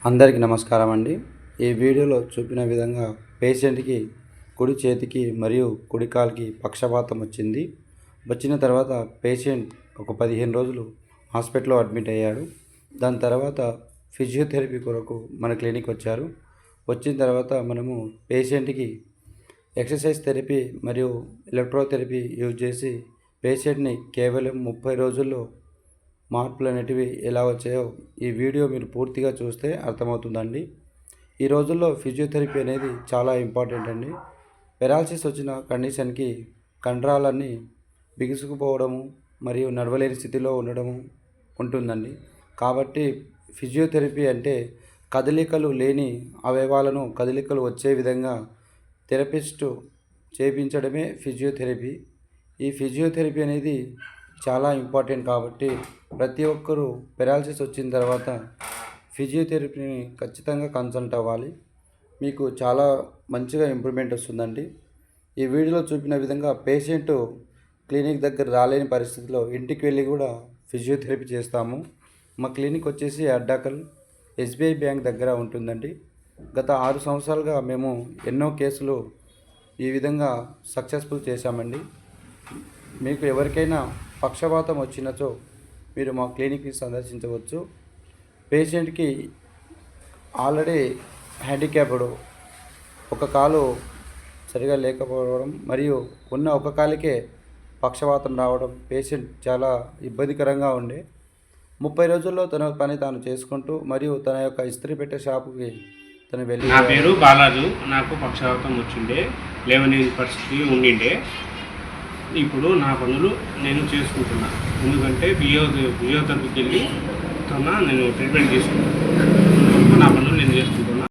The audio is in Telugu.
అందరికీ నమస్కారం అండి. ఈ వీడియోలో చూపిన విధంగా పేషెంట్‌కి కుడి చేతికి మరియు కుడి కాలుకి పక్షవాతం వచ్చింది. వచ్చిన తర్వాత పేషెంట్ ఒక 15 రోజులు హాస్పిటల్‌లో అడ్మిట్ అయ్యాడు. దాని తర్వాత ఫిజియోథెరపీ కొరకు మన క్లినిక్ వచ్చారు. వచ్చిన తర్వాత మనము పేషెంట్‌కి ఎక్సర్సైజ్ థెరపీ మరియు ఎలక్ట్రోథెరపీ యూజ్ చేసి పేషెంట్‌ని కేవలం 30 రోజుల్లో మార్పులు అనేటివి ఎలా వచ్చాయో ఈ వీడియో మీరు పూర్తిగా చూస్తే అర్థమవుతుందండి. ఈ రోజుల్లో ఫిజియోథెరపీ అనేది చాలా ఇంపార్టెంట్ అండి. పెరాలసిస్ వచ్చిన కండిషన్కి కండరాలన్నీ బిగుసుకుపోవడము మరియు నడవలేని స్థితిలో ఉండడము ఉంటుందండి. కాబట్టి ఫిజియోథెరపీ అంటే కదలికలు లేని అవయవాలను కదలికలు వచ్చే విధంగా థెరపిస్టు చేయించడమే ఫిజియోథెరపీ. ఈ ఫిజియోథెరపీ అనేది చాలా ఇంపార్టెంట్ కాబట్టి ప్రతి ఒక్కరూ పెరాలసిస్ వచ్చిన తర్వాత ఫిజియోథెరపీని ఖచ్చితంగా కన్సల్ట్ అవ్వాలి. మీకు చాలా మంచిగా ఇంప్రూవ్మెంట్ వస్తుందండి. ఈ వీడియోలో చూపిన విధంగా పేషెంట్ క్లినిక్ దగ్గర రాలేని పరిస్థితిలో ఇంటికి వెళ్ళి కూడా ఫిజియోథెరపీ చేస్తాము. మా క్లినిక్ వచ్చేసి అడ్డాకల్ ఎస్బీఐ బ్యాంక్ దగ్గర ఉంటుందండి. గత 6 సంవత్సరాలుగా మేము ఎన్నో కేసులు ఈ విధంగా సక్సెస్ఫుల్ చేశామండి. మీకు ఎవరికైనా పక్షవాతం వచ్చినచో మీరు మా క్లినిక్ని సందర్శించవచ్చు. పేషెంట్కి ఆల్రెడీ హ్యాండిక్యాప్డ్, ఒక కాలు సరిగా లేకపోవడం మరియు ఉన్న ఒక కాలికే పక్షవాతం రావడం పేషెంట్ చాలా ఇబ్బందికరంగా ఉండే 30 రోజుల్లో తన పని తాను చేసుకుంటూ మరియు తన యొక్క ఇస్త్రీ పెట్టే షాపుకి తను వెళ్ళి. నా పేరు బాలాజు. నాకు పక్షవాతం వచ్చిండే, లేవని పరిస్థితి ఉండిండే. ఇప్పుడు నా పనులు నేను చేసుకుంటున్నా, ఎందుకంటే ఫిజియోథెరపీకి వెళ్ళి నేను ట్రీట్మెంట్ తీసుకుంటాను.